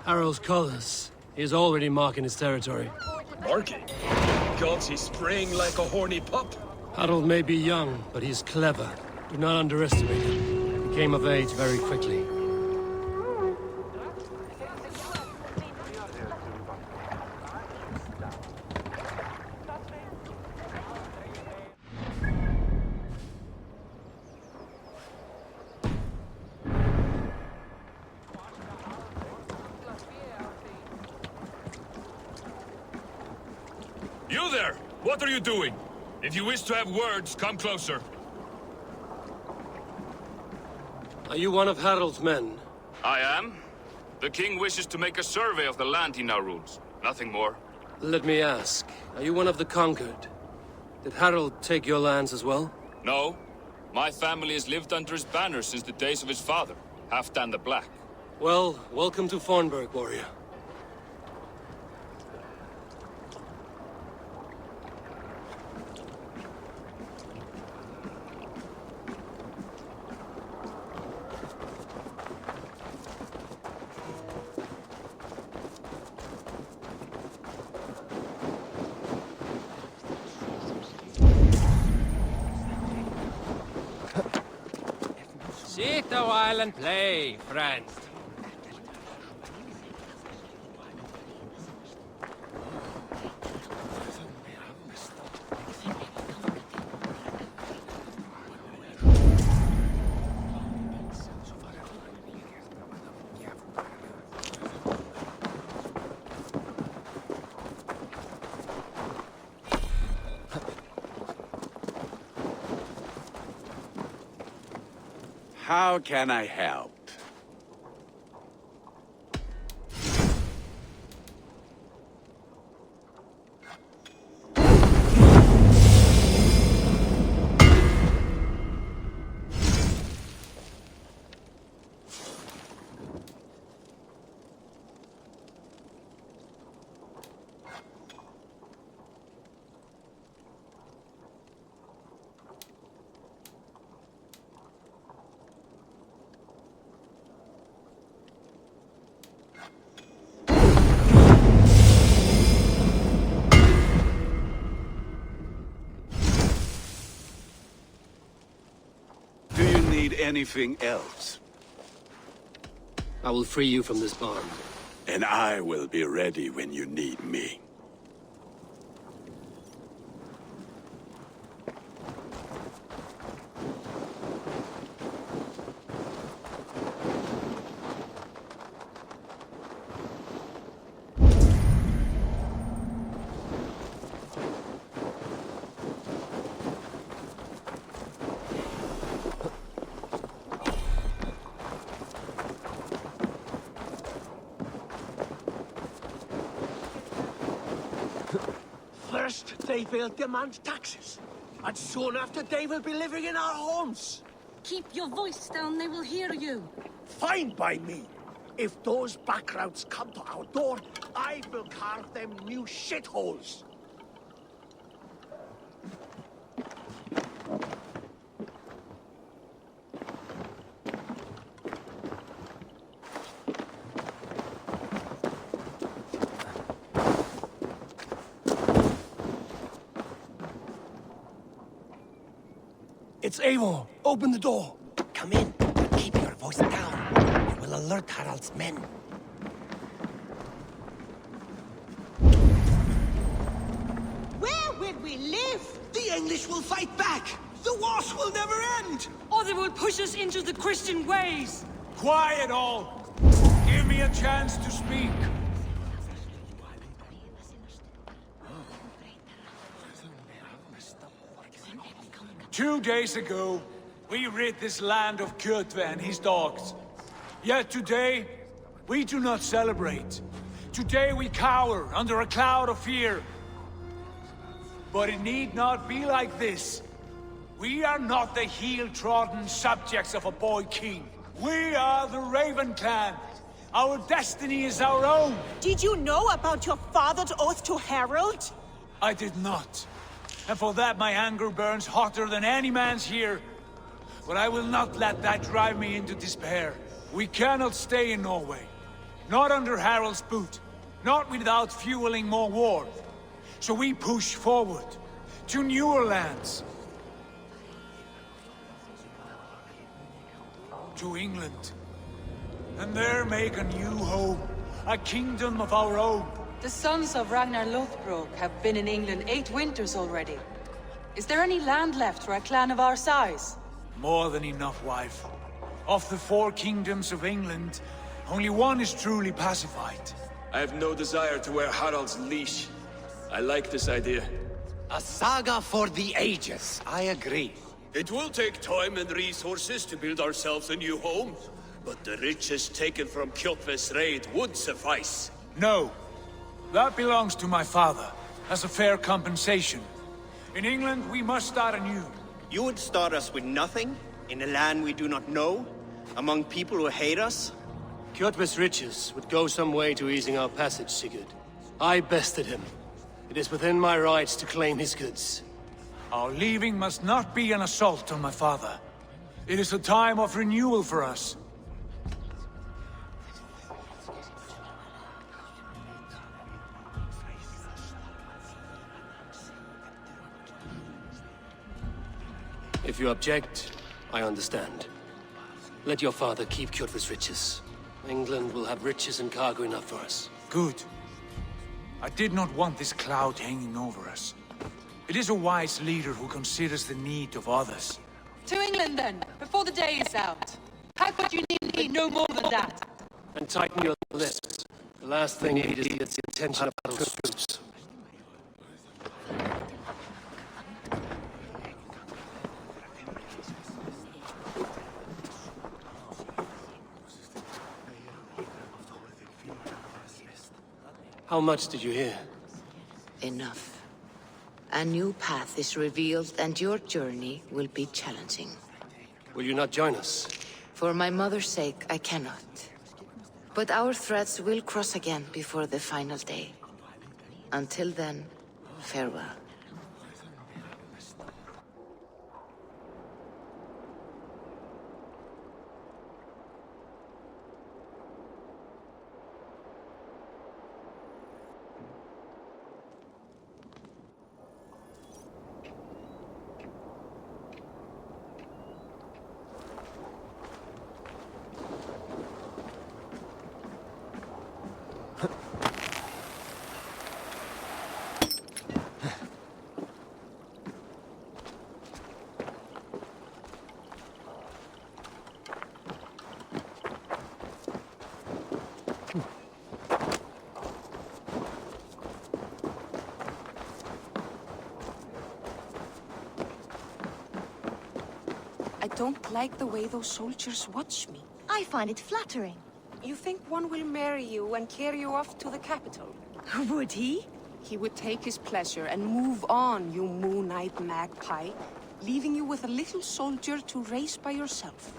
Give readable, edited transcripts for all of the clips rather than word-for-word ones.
Harold's colours. He is already marking his territory. Marking? Gods, he's spraying like a horny pup. Harold may be young, but he's clever. Do not underestimate him. He came of age very quickly. You there! What are you doing? If you wish to have words, come closer. Are you one of Harold's men? I am. The king wishes to make a survey of the land he now rules. Nothing more. Let me ask, are you one of the conquered? Did Harold take your lands as well? No. My family has lived under his banner since the days of his father, Halfdan the Black. Well, welcome to Fornburg, warrior. Sit a while and play, friend. How can I help? Anything else? I will free you from this bond. And I will be ready when you need me. First, they will demand taxes. And soon after, they will be living in our homes. Keep your voice down, they will hear you. Fine by me. If those backroutes come to our door, I will carve them new shitholes. It's Eivor. Open the door. Come in, but keep your voice down. You will alert Harald's men. Where will we live? The English will fight back. The wars will never end. Or they will push us into the Christian ways. Quiet all! Give me a chance to speak. 2 days ago, we rid this land of Kjotve and his dogs. Yet today, we do not celebrate. Today we cower under a cloud of fear. But it need not be like this. We are not the heel-trodden subjects of a boy king. We are the Raven clan. Our destiny is our own. Did you know about your father's oath to Harold? I did not. And for that my anger burns hotter than any man's here. But I will not let that drive me into despair. We cannot stay in Norway. Not under Harald's boot. Not without fueling more war. So we push forward. To newer lands. To England. And there make a new home. A kingdom of our own. The sons of Ragnar Lothbrok have been in England 8 winters already. Is there any land left for a clan of our size? More than enough, wife. Of the 4 kingdoms of England, only one is truly pacified. I have no desire to wear Harald's leash. I like this idea. A saga for the ages, I agree. It will take time and resources to build ourselves a new home, but the riches taken from Kjotve's raid would suffice. No. That belongs to my father, as a fair compensation. In England, we must start anew. You would start us with nothing? In a land we do not know? Among people who hate us? Kjotve's riches would go some way to easing our passage, Sigurd. I bested him. It is within my rights to claim his goods. Our leaving must not be an assault on my father. It is a time of renewal for us. If you object, I understand. Let your father keep Kjotve's riches. England will have riches and cargo enough for us. Good. I did not want this cloud hanging over us. It is a wise leader who considers the need of others. To England then, before the day is out. Pack what you need, no more than that. And tighten your lips. The last thing you need is the attention of those troops. How much did you hear? Enough. A new path is revealed and your journey will be challenging. Will you not join us? For my mother's sake, I cannot. But our threads will cross again before the final day. Until then, farewell. I don't like the way those soldiers watch me. I find it flattering. You think one will marry you and carry you off to the capital? Would he? He would take his pleasure and move on, you moon-eyed magpie, leaving you with a little soldier to raise by yourself.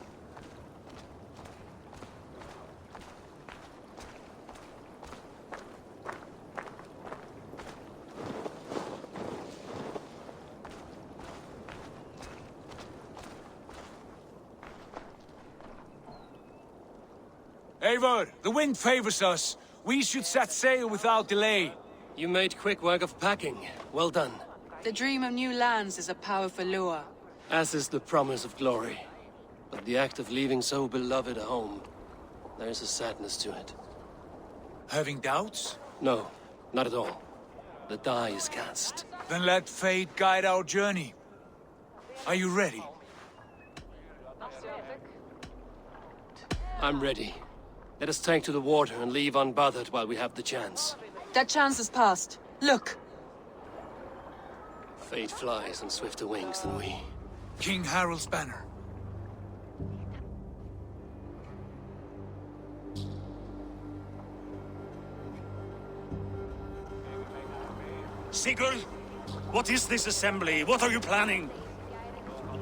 Eivor, the wind favors us. We should set sail without delay. You made quick work of packing. Well done. The dream of new lands is a powerful lure. As is the promise of glory. But the act of leaving so beloved a home, there's a sadness to it. Having doubts? No, not at all. The die is cast. Then let fate guide our journey. Are you ready? I'm ready. Let us take to the water and leave unbothered while we have the chance. That chance is past. Look! Fate flies on swifter wings than we. King Harald's banner. Sigurd, what is this assembly? What are you planning?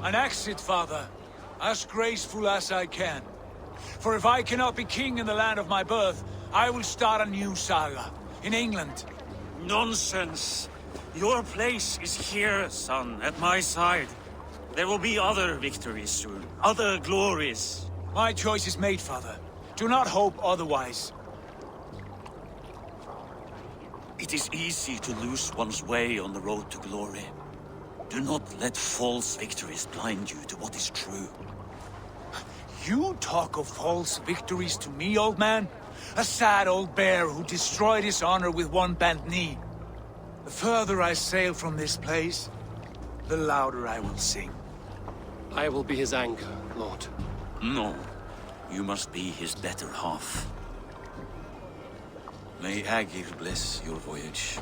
An exit, father. As graceful as I can. For if I cannot be king in the land of my birth, I will start a new saga. In England. Nonsense. Your place is here, son, at my side. There will be other victories soon. Other glories. My choice is made, father. Do not hope otherwise. It is easy to lose one's way on the road to glory. Do not let false victories blind you to what is true. You talk of false victories to me, old man? A sad old bear who destroyed his honor with one bent knee. The further I sail from this place, the louder I will sing. I will be his anchor, Lord. No, you must be his better half. May Agir bless your voyage.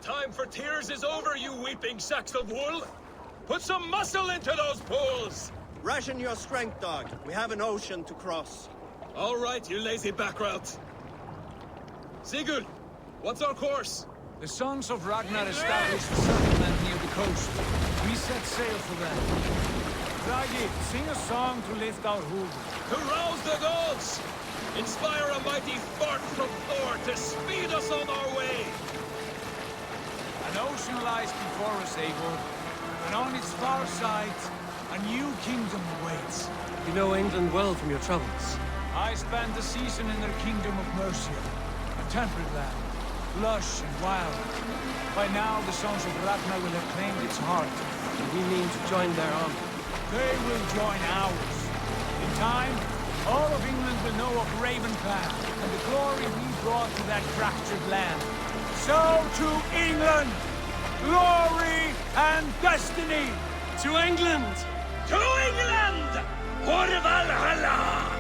Time for tears is over, you weeping sacks of wool! Put some muscle into those pools! Ration your strength, dog. We have an ocean to cross. All right, you lazy backrout. Sigurd, what's our course? The Sons of Ragnar established a settlement near the coast. We set sail for them. Ragi, sing a song to lift our hooves. To rouse the gods! Inspire a mighty fart from Thor to speed us on our way! An ocean lies before us, Eivor, and on its far side, a new kingdom awaits. You know England well from your travels. I spent a season in their kingdom of Mercia, a temperate land, lush and wild. By now, the Sons of Ragnar will have claimed its heart. And we mean to join their army. They will join ours. In time, all of England will know of Raven Clan, and the glory we brought to that fractured land. So to England! Glory and destiny! To England! To England! For Valhalla!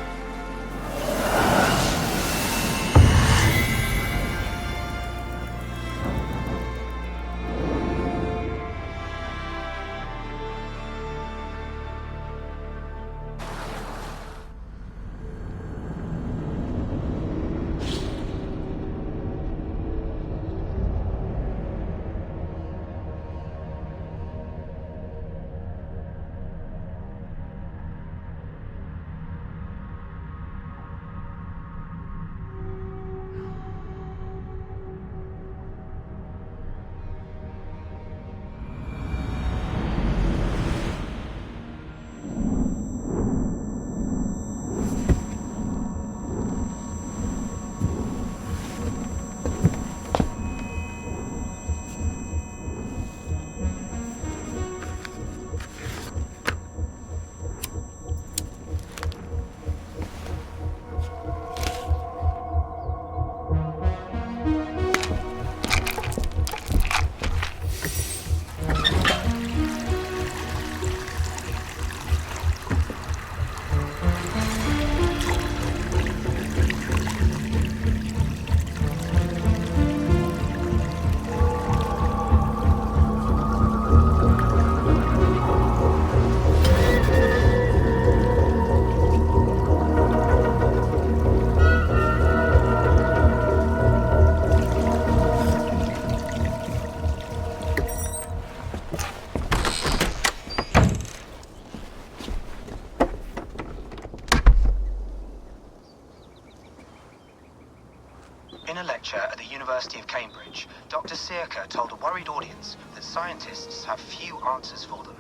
In a lecture at the University of Cambridge, Dr. Circa told a worried audience that scientists have few answers for them.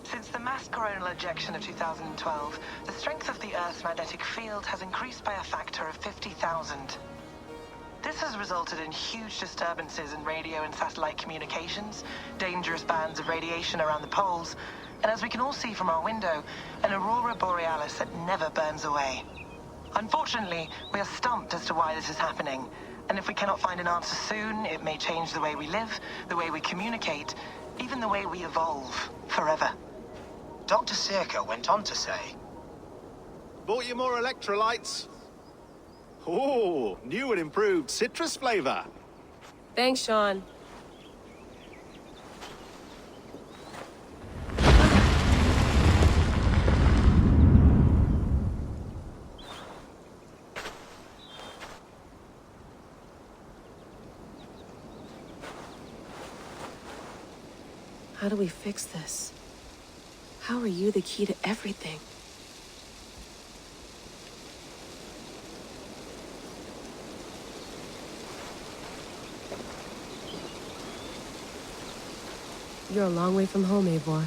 Since the mass coronal ejection of 2012, the strength of the Earth's magnetic field has increased by a factor of 50,000. This has resulted in huge disturbances in radio and satellite communications, dangerous bands of radiation around the poles, and as we can all see from our window, an aurora borealis that never burns away. Unfortunately, we are stumped as to why this is happening, and if we cannot find an answer soon, it may change the way we live, the way we communicate, even the way we evolve, forever. Dr. Circa went on to say, Bought you more electrolytes? Oh, new and improved citrus flavor. Thanks, Sean. How do we fix this? How are you the key to everything? You're a long way from home, Eivor.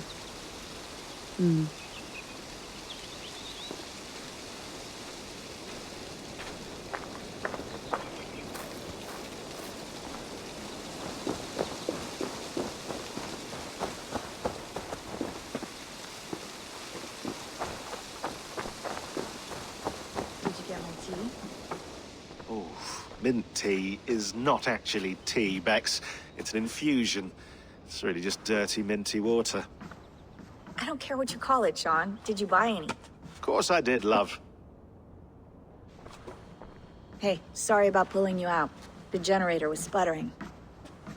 Mint tea is not actually tea, Bex. It's an infusion. It's really just dirty, minty water. I don't care what you call it, Sean. Did you buy any? Of course I did, love. Hey, sorry about pulling you out. The generator was sputtering.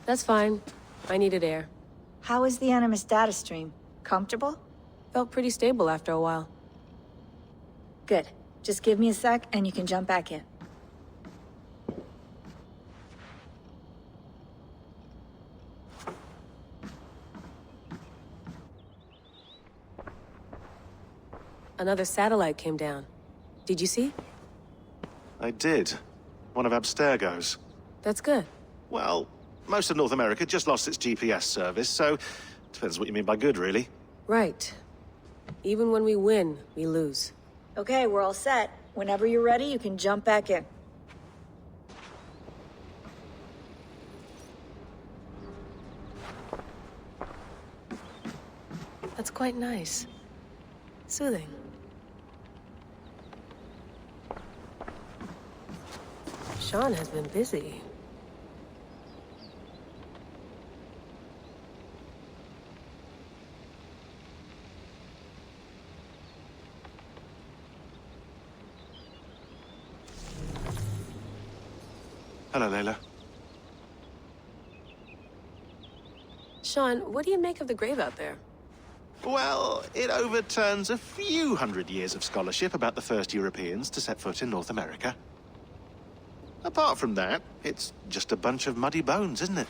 That's fine. I needed air. How is the Animus data stream? Comfortable? Felt pretty stable after a while. Good. Just give me a sec and you can jump back in. Another satellite came down. Did you see? I did. One of Abstergo's. That's good. Well, most of North America just lost its GPS service, so depends what you mean by good, really. Right. Even when we win, we lose. Okay, we're all set. Whenever you're ready, you can jump back in. That's quite nice. Soothing. Sean has been busy. Hello, Layla. Sean, what do you make of the grave out there? Well, it overturns a few hundred years of scholarship about the first Europeans to set foot in North America. Apart from that, it's just a bunch of muddy bones, isn't it?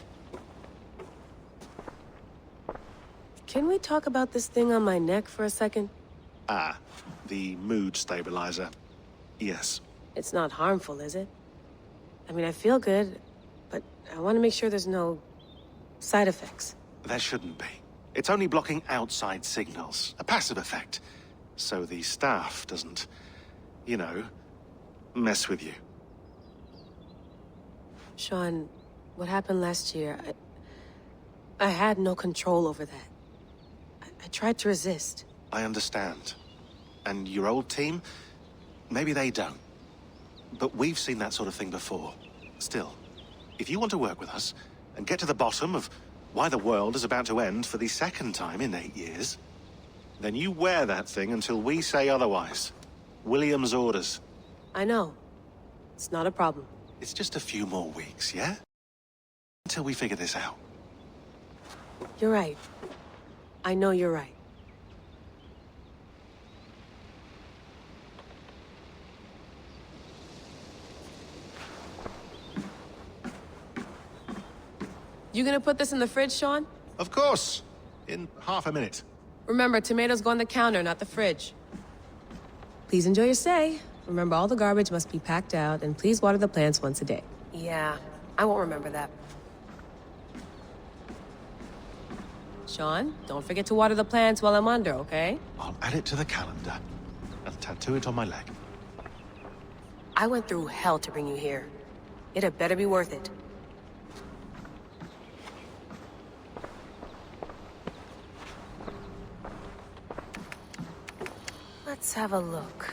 Can we talk about this thing on my neck for a second? Ah, the mood stabilizer. Yes. It's not harmful, is it? I mean, I feel good, but I want to make sure there's no side effects. There shouldn't be. It's only blocking outside signals, a passive effect. So the staff doesn't, you know, mess with you. Sean, what happened last year, I had no control over that. I tried to resist. I understand. And your old team, maybe they don't. But we've seen that sort of thing before. Still, if you want to work with us and get to the bottom of why the world is about to end for the second time in 8 years, then you wear that thing until we say otherwise. William's orders. I know. It's not a problem. It's just a few more weeks, yeah? Until we figure this out. You're right. I know you're right. You gonna put this in the fridge, Sean? Of course. In half a minute. Remember, tomatoes go on the counter, not the fridge. Please enjoy your stay. Remember, all the garbage must be packed out, and please water the plants once a day. Yeah, I won't remember that. Sean, don't forget to water the plants while I'm under, okay? I'll add it to the calendar and tattoo it on my leg. I went through hell to bring you here. It had better be worth it. Let's have a look.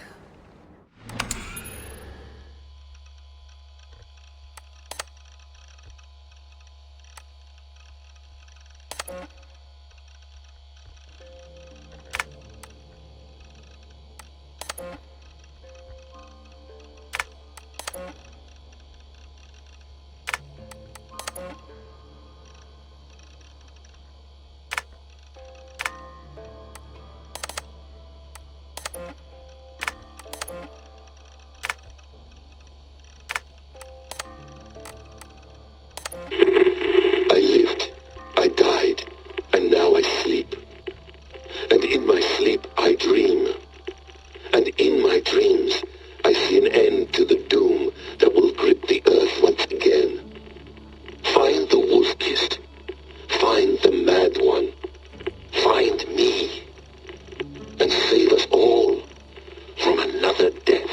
I lived, I died, and now I sleep. And in my sleep I dream. And in my dreams I see an end to the doom that will grip the earth once again. Find the wolf-kissed. Find the mad one. Find me. And save us all from another death.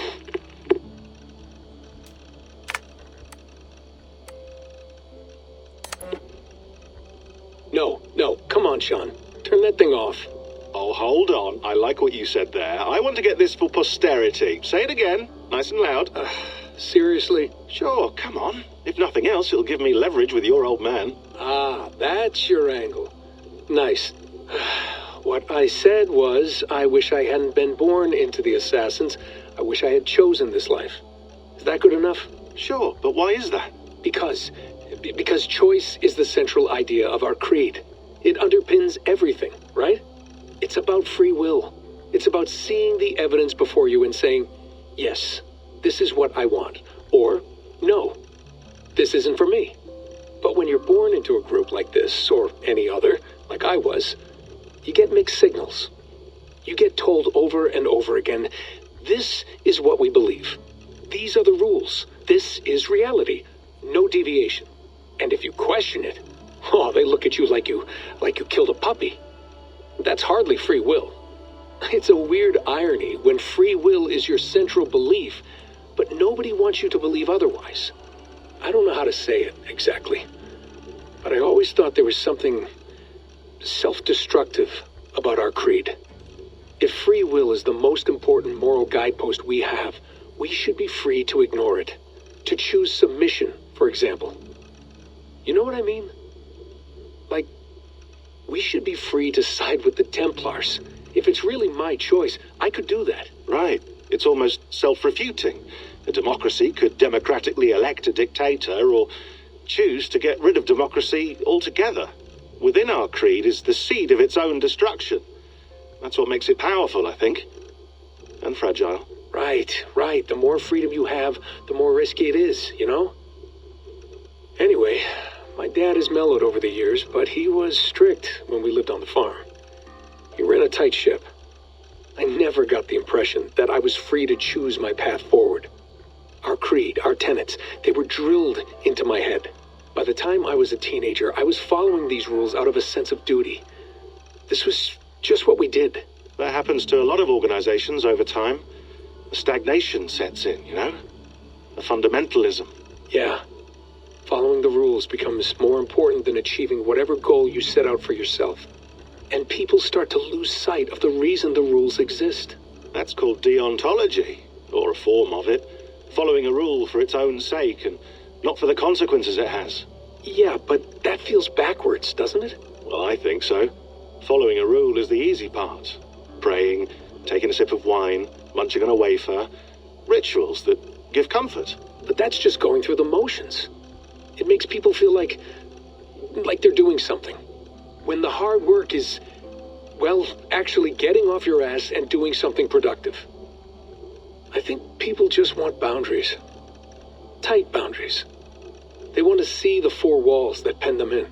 No, come on, Sean. Turn that thing off. Oh, hold on. I like what you said there. I want to get this for posterity. Say it again, nice and loud. Seriously? Sure, come on. If nothing else, it'll give me leverage with your old man. Ah, that's your angle. Nice. What I said was, I wish I hadn't been born into the Assassins. I wish I had chosen this life. Is that good enough? Sure, but why is that? Because choice is the central idea of our creed. It underpins everything, right? It's about free will. It's about seeing the evidence before you and saying, yes, this is what I want. Or, no, this isn't for me. But when you're born into a group like this, or any other, like I was, you get mixed signals. You get told over and over again, this is what we believe. These are the rules. This is reality. No deviation. And if you question it, oh, they look at you like you killed a puppy. That's hardly free will. It's a weird irony when free will is your central belief, but nobody wants you to believe otherwise. I don't know how to say it exactly, but I always thought there was something self-destructive about our creed. If free will is the most important moral guidepost we have, we should be free to ignore it. To choose submission, for example. You know what I mean? Like, we should be free to side with the Templars. If it's really my choice, I could do that. Right. It's almost self-refuting. A democracy could democratically elect a dictator or choose to get rid of democracy altogether. Within our creed is the seed of its own destruction. That's what makes it powerful, I think. And fragile. Right. The more freedom you have, the more risky it is, you know? Anyway, my dad has mellowed over the years, but he was strict when we lived on the farm. He ran a tight ship. I never got the impression that I was free to choose my path forward. Our creed, our tenets, they were drilled into my head. By the time I was a teenager, I was following these rules out of a sense of duty. This was just what we did. That happens to a lot of organizations over time. A stagnation sets in, you know? A fundamentalism. Yeah. Following the rules becomes more important than achieving whatever goal you set out for yourself. And people start to lose sight of the reason the rules exist. That's called deontology, or a form of it. Following a rule for its own sake, and not for the consequences it has. Yeah, but that feels backwards, doesn't it? Well, I think so. Following a rule is the easy part. Praying, taking a sip of wine, munching on a wafer. Rituals that give comfort. But that's just going through the motions. It makes people feel like they're doing something. When the hard work is, well, actually getting off your ass and doing something productive. I think people just want boundaries. Tight boundaries. They want to see the four walls that pen them in.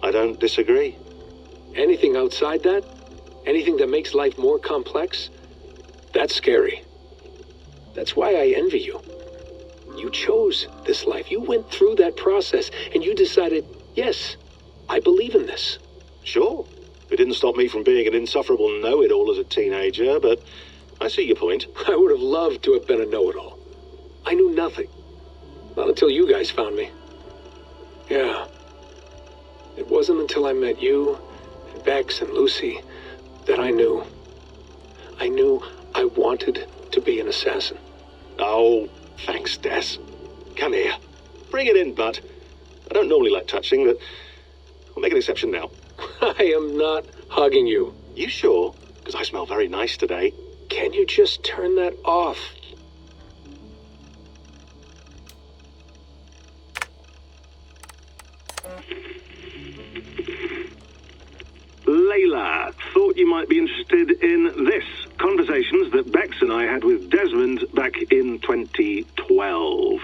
I don't disagree. Anything outside that, anything that makes life more complex, that's scary. That's why I envy you. You chose this life. You went through that process, and you decided, yes, I believe in this. Sure. It didn't stop me from being an insufferable know-it-all as a teenager, but I see your point. I would have loved to have been a know-it-all. I knew nothing. Not until you guys found me. Yeah. It wasn't until I met you, and Bex and Lucy, that I knew. I knew I wanted to be an assassin. Oh, thanks, Des. Come here. Bring it in, bud. I don't normally like touching, but I'll make an exception now. I am not hugging you. You sure? Because I smell very nice today. Can you just turn that off? Layla, thought you might be interested in this. Conversations that Bex and I had with Desmond back in 2012.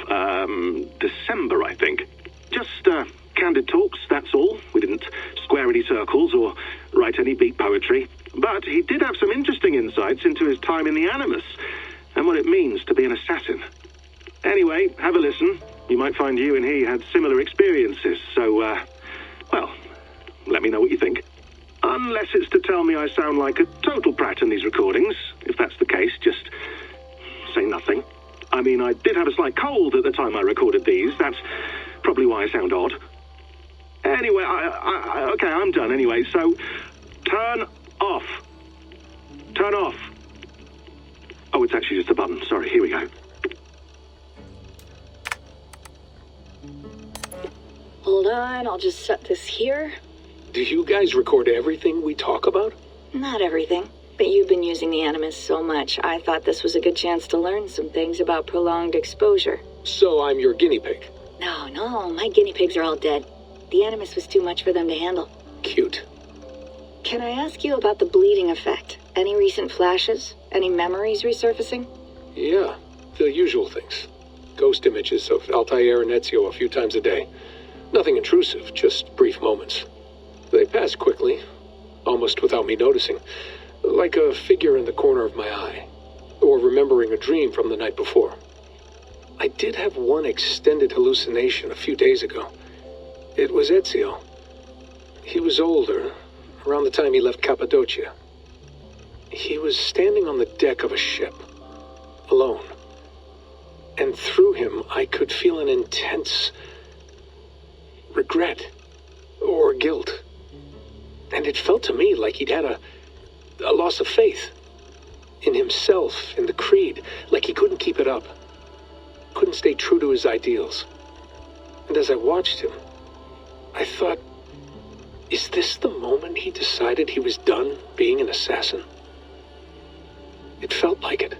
December, I think. Just, candid talks, that's all. We didn't square any circles or write any beat poetry. But he did have some interesting insights into his time in the Animus and what it means to be an assassin. Anyway, have a listen. You might find you and he had similar experiences, so, well, let me know what you think. Unless it's to tell me I sound like a total prat in these recordings. If that's the case, just say nothing. I mean, I did have a slight cold at the time I recorded these. That's probably why I sound odd. Anyway, okay, I'm done anyway, so turn off. Turn off. Oh, it's actually just a button. Sorry, here we go. Hold on, I'll just set this here. Do you guys record everything we talk about? Not everything, but you've been using the Animus so much, I thought this was a good chance to learn some things about prolonged exposure. So I'm your guinea pig. No, my guinea pigs are all dead. The Animus was too much for them to handle. Cute. Can I ask you about the bleeding effect? Any recent flashes? Any memories resurfacing? Yeah, the usual things. Ghost images of Altair and Ezio a few times a day. Nothing intrusive, just brief moments. They pass quickly, almost without me noticing, like a figure in the corner of my eye, or remembering a dream from the night before. I did have one extended hallucination a few days ago. It was Ezio. He was older, around the time he left Cappadocia. He was standing on the deck of a ship, alone. And through him, I could feel an intense regret or guilt. And it felt to me like he'd had a loss of faith in himself, in the Creed, like he couldn't keep it up, couldn't stay true to his ideals. And as I watched him, I thought, is this the moment he decided he was done being an assassin? It felt like it.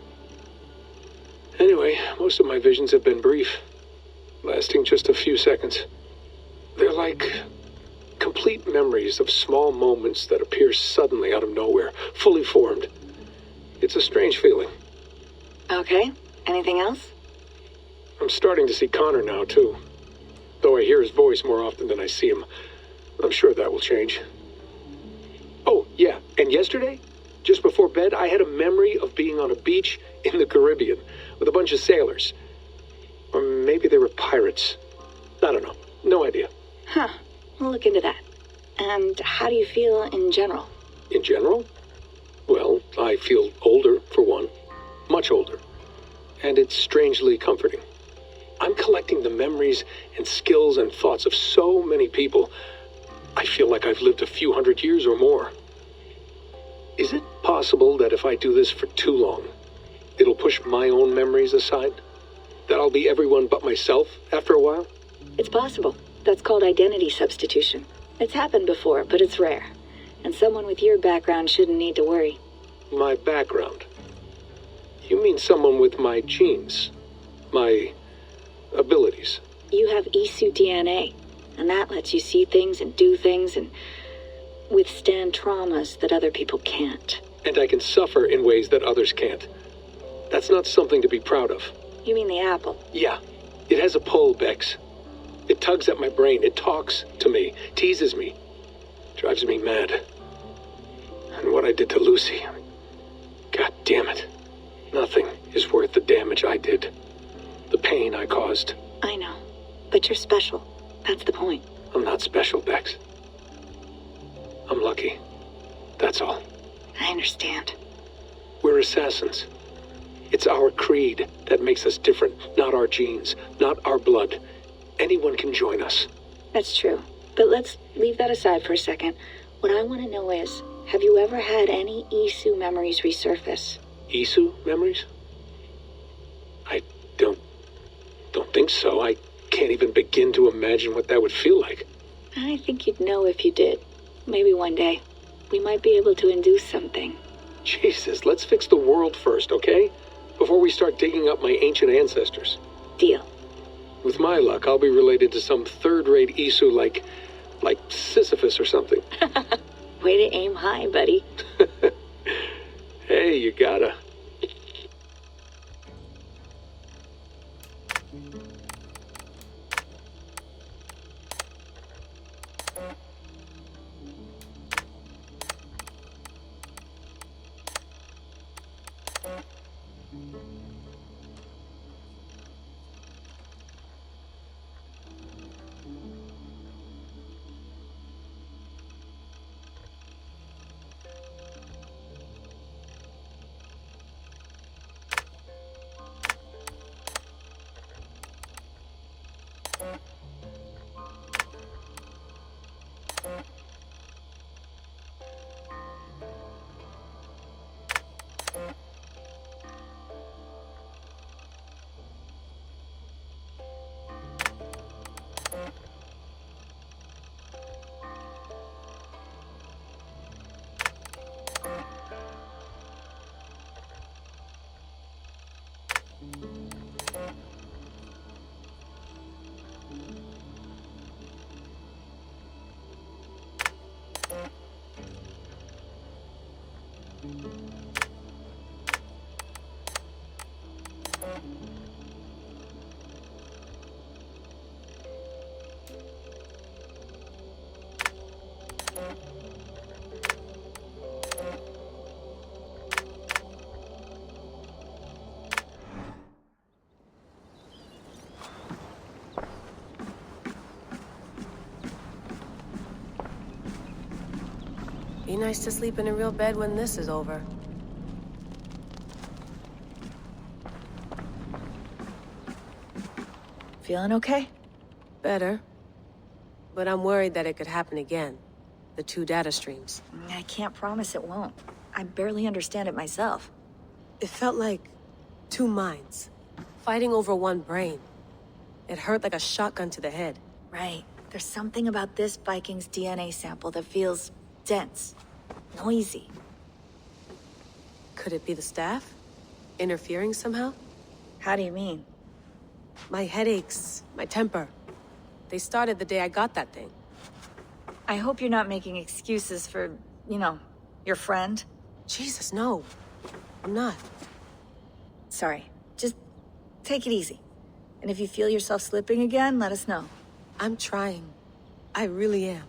Anyway, most of my visions have been brief, lasting just a few seconds. They're like complete memories of small moments that appear suddenly out of nowhere, fully formed. It's a strange feeling. Okay, anything else? I'm starting to see Connor now, too. Though I hear his voice more often than I see him. I'm sure that will change. Oh, yeah, and yesterday, just before bed, I had a memory of being on a beach in the Caribbean with a bunch of sailors. Or maybe they were pirates. I don't know. No idea. Huh. We'll look into that. And how do you feel in general? In general? Well, I feel older, for one. Much older. And it's strangely comforting. I'm collecting the memories and skills and thoughts of so many people. I feel like I've lived a few hundred years or more. Is it possible that if I do this for too long, it'll push my own memories aside? That I'll be everyone but myself after a while? It's possible. That's called identity substitution. It's happened before, but it's rare. And someone with your background shouldn't need to worry. My background? You mean someone with my genes? My abilities? You have Isu DNA, and that lets you see things and do things and withstand traumas that other people can't. And I can suffer in ways that others can't. That's not something to be proud of. You mean the apple? Yeah. It has a pull, Bex. It tugs at my brain. It talks to me, teases me, drives me mad. And what I did to Lucy, God damn it. Nothing is worth the damage I did. The pain I caused. I know, but you're special. That's the point. I'm not special, Bex. I'm lucky. That's all. I understand. We're assassins. It's our creed that makes us different, not our genes, not our blood. Anyone can join us. That's true. But let's leave that aside for a second. What I want to know is, have you ever had any Isu memories resurface? Isu memories? I don't think so. I can't even begin to imagine what that would feel like. I think you'd know if you did. Maybe one day. We might be able to induce something. Jesus, let's fix the world first, okay? Before we start digging up my ancient ancestors. Deal. With my luck, I'll be related to some third-rate Isu like Sisyphus or something. Way to aim high, buddy. Hey, you gotta. Be nice to sleep in a real bed when this is over. Feeling okay? Better. But I'm worried that it could happen again. The two data streams. I can't promise it won't. I barely understand it myself. It felt like two minds, fighting over one brain. It hurt like a shotgun to the head. Right. There's something about this Viking's DNA sample that feels dense, noisy. Could it be the staff? Interfering somehow? How do you mean? My headaches, my temper. They started the day I got that thing. I hope you're not making excuses for, you know, your friend. Jesus, no. I'm not. Sorry. Just take it easy. And if you feel yourself slipping again, let us know. I'm trying. I really am.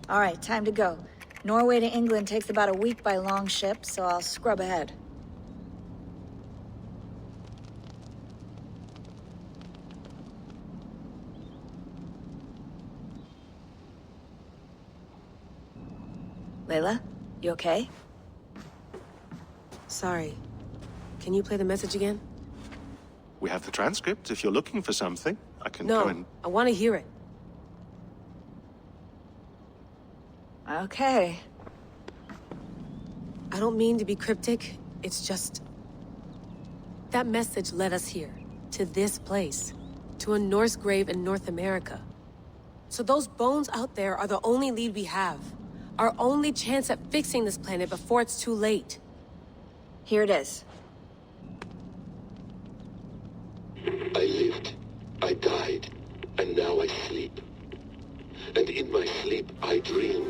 All right, time to go. Norway to England takes about a week by long ship, so I'll scrub ahead. Layla, you okay? Sorry. Can you play the message again? We have the transcript. If you're looking for something, I can No, go and... I want to hear it. Okay. I don't mean to be cryptic. It's just... that message led us here. To this place. To a Norse grave in North America. So those bones out there are the only lead we have. Our only chance at fixing this planet before it's too late. Here it is. I lived, I died, and now I sleep. And in my sleep I dream.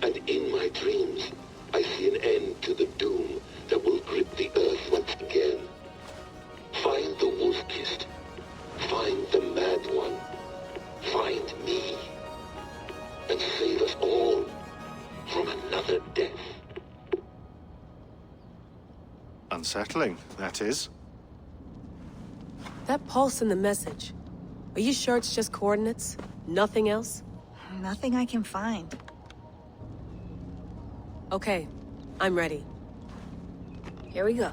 And in my dreams I see an end to the doom that will grip the earth once again. Find the wolf-kissed. Find the mad one. Find me. And save us all from another death. Unsettling, that is. That pulse in the message. Are you sure it's just coordinates? Nothing else? Nothing I can find. Okay, I'm ready. Here we go.